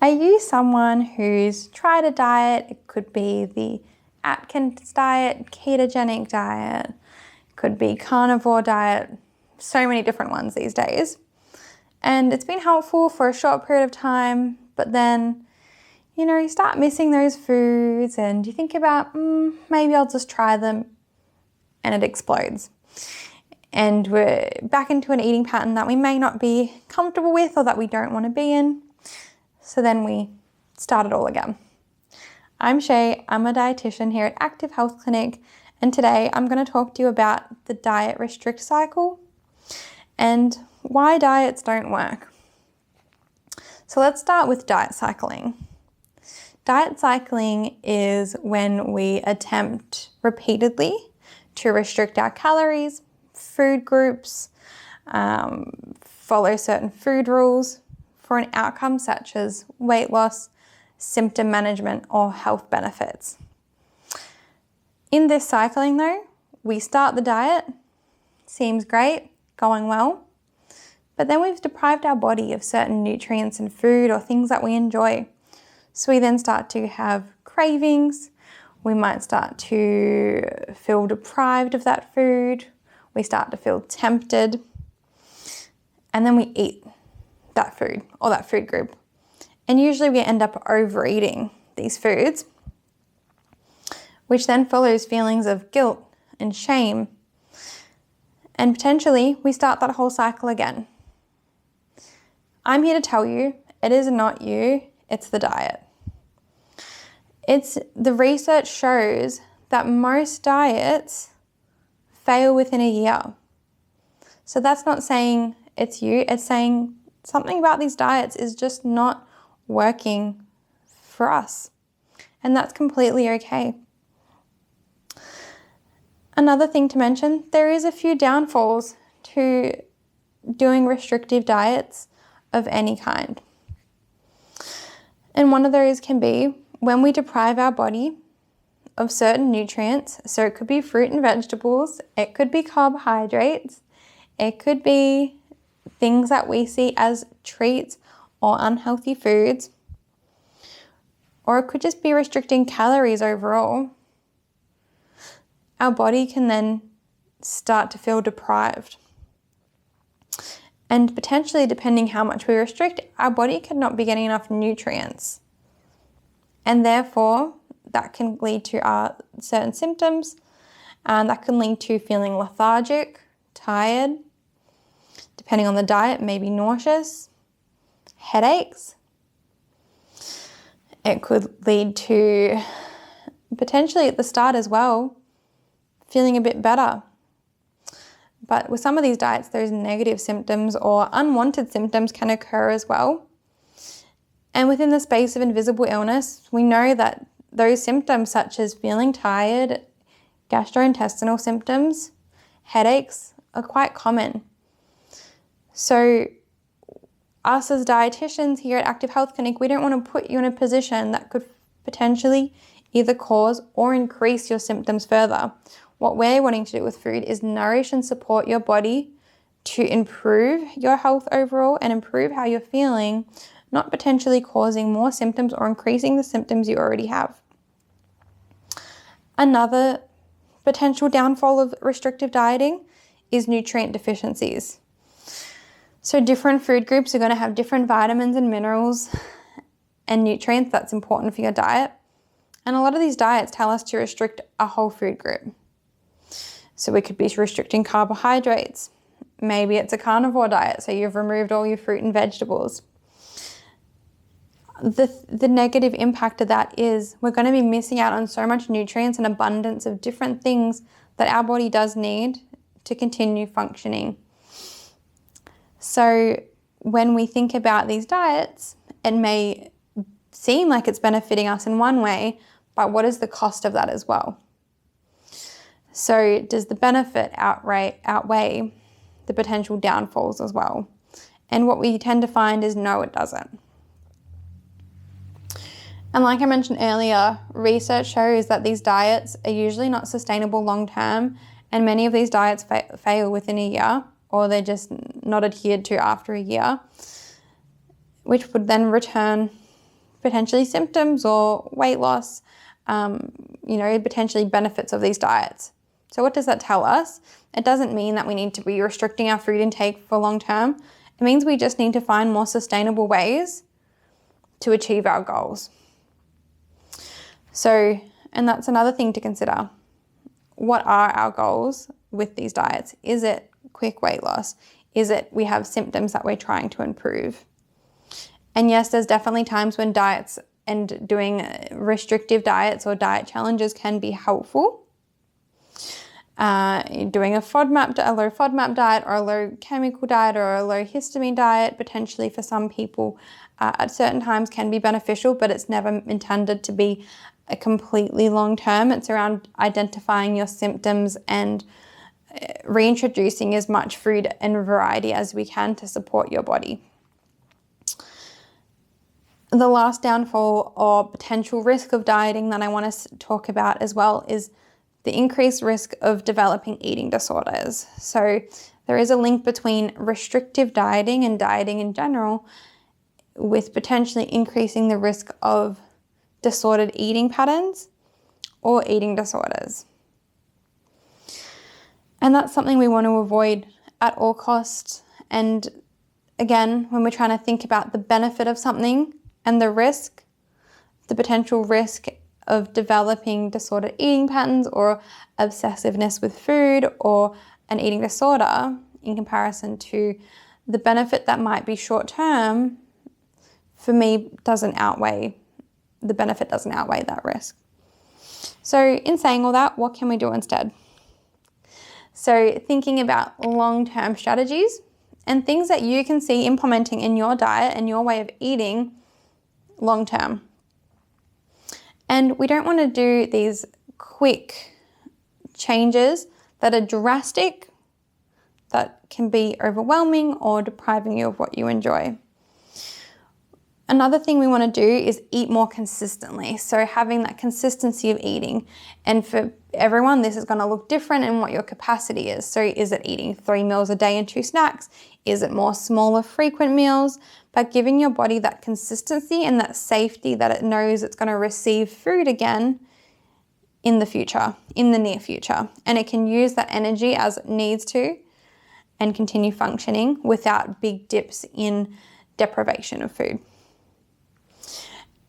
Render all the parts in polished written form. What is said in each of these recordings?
Are you someone who's tried a diet? It could be the Atkins diet, ketogenic diet, could be carnivore diet, so many different ones these days. And it's been helpful for a short period of time, but then, you start missing those foods and you think about, maybe I'll just try them, and it explodes. And we're back into an eating pattern that we may not be comfortable with or that we don't want to be in. So then we start it all again. I'm Shay, I'm a dietitian here at Active Health Clinic, and today I'm going to talk to you about the diet restrict cycle and why diets don't work. So let's start with diet cycling. Diet cycling is when we attempt repeatedly to restrict our calories, food groups, follow certain food rules for an outcome such as weight loss, symptom management, or health benefits. In this cycling though, we start the diet, seems great, going well, but then we've deprived our body of certain nutrients and food or things that we enjoy. So we then start to have cravings, we might start to feel deprived of that food, we start to feel tempted, and then we eat that food or that food group. And usually we end up overeating these foods, which then follows feelings of guilt and shame. And potentially we start that whole cycle again. I'm here to tell you, it is not you, it's the diet. The research shows that most diets fail within a year. So that's not saying it's you, it's saying something about these diets is just not working for us. And that's completely okay. Another thing to mention, there is a few downfalls to doing restrictive diets of any kind. And one of those can be when we deprive our body of certain nutrients. So it could be fruit and vegetables, it could be carbohydrates, it could be things that we see as treats or unhealthy foods, or it could just be restricting calories overall. Our body can then start to feel deprived. And potentially, depending how much we restrict, our body could not be getting enough nutrients. And therefore, that can lead to certain symptoms, and that can lead to feeling lethargic, tired, depending on the diet, maybe nauseous, headaches. It could lead to, potentially at the start as well, feeling a bit better. But with some of these diets, those negative symptoms or unwanted symptoms can occur as well. And within the space of invisible illness, we know that those symptoms such as feeling tired, gastrointestinal symptoms, headaches are quite common. So us as dietitians here at Active Health Clinic, we don't want to put you in a position that could potentially either cause or increase your symptoms further. What we're wanting to do with food is nourish and support your body to improve your health overall and improve how you're feeling, not potentially causing more symptoms or increasing the symptoms you already have. Another potential downfall of restrictive dieting is nutrient deficiencies. So different food groups are going to have different vitamins and minerals and nutrients that's important for your diet. And a lot of these diets tell us to restrict a whole food group. So we could be restricting carbohydrates. Maybe it's a carnivore diet, so you've removed all your fruit and vegetables. The negative impact of that is we're going to be missing out on so much nutrients and abundance of different things that our body does need to continue functioning. So when we think about these diets, it may seem like it's benefiting us in one way, but what is the cost of that as well? So does the benefit outweigh the potential downfalls as well? And what we tend to find is no, it doesn't. And like I mentioned earlier, research shows that these diets are usually not sustainable long term, and many of these diets fail within a year, or they're just not adhered to after a year, which would then return potentially symptoms or weight loss, potentially benefits of these diets. So what does that tell us? It doesn't mean that we need to be restricting our food intake for long term. It means we just need to find more sustainable ways to achieve our goals. So, and that's another thing to consider. What are our goals with these diets? Is it quick weight loss? Is it we have symptoms that we're trying to improve? And yes, there's definitely times when diets and doing restrictive diets or diet challenges can be helpful. Doing a low FODMAP diet or a low chemical diet or a low histamine diet, potentially for some people at certain times can be beneficial, but it's never intended to be a completely long term. It's around identifying your symptoms and reintroducing as much food and variety as we can to support your body. The last downfall or potential risk of dieting that I want to talk about as well is the increased risk of developing eating disorders. So there is a link between restrictive dieting and dieting in general with potentially increasing the risk of disordered eating patterns or eating disorders. And that's something we want to avoid at all costs. And again, when we're trying to think about the benefit of something and the risk, the potential risk of developing disordered eating patterns or obsessiveness with food or an eating disorder in comparison to the benefit that might be short term, for me, the benefit doesn't outweigh that risk. So in saying all that, what can we do instead? So thinking about long-term strategies and things that you can see implementing in your diet and your way of eating long-term. And we don't want to do these quick changes that are drastic, that can be overwhelming or depriving you of what you enjoy. Another thing we want to do is eat more consistently. So having that consistency of eating. And for everyone, this is going to look different in what your capacity is. So is it eating 3 meals a day and 2 snacks? Is it more smaller, frequent meals? But giving your body that consistency and that safety that it knows it's going to receive food again in the near future. And it can use that energy as it needs to and continue functioning without big dips in deprivation of food.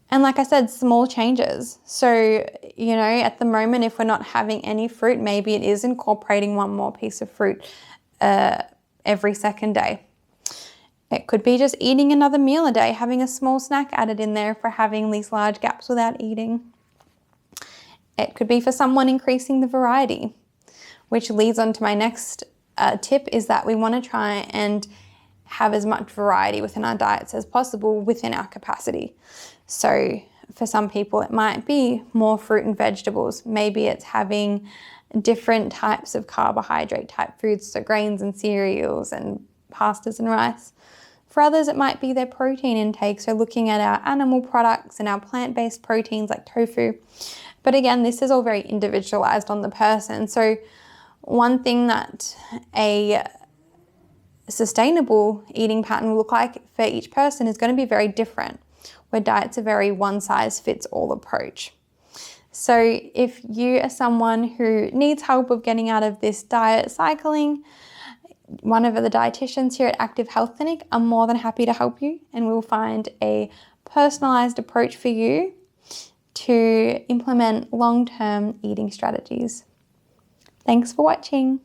And like I said, small changes. So, at the moment, if we're not having any fruit, maybe it is incorporating one more piece of fruit every second day. It could be just eating another meal a day, having a small snack added in there for having these large gaps without eating. It could be for someone increasing the variety, which leads on to my next tip is that we want to try and have as much variety within our diets as possible within our capacity. So for some people, it might be more fruit and vegetables. Maybe it's having different types of carbohydrate type foods, so grains and cereals and pastas and rice. For others, it might be their protein intake, so looking at our animal products and our plant-based proteins like tofu. But again, this is all very individualized on the person. So one thing that a sustainable eating pattern will look like for each person is going to be very different, where diets are very one-size-fits-all approach. So if you are someone who needs help of getting out of this diet cycling, one of the dietitians here at Active Health Clinic are more than happy to help you, and we'll find a personalized approach for you to implement long-term eating strategies. Thanks for watching.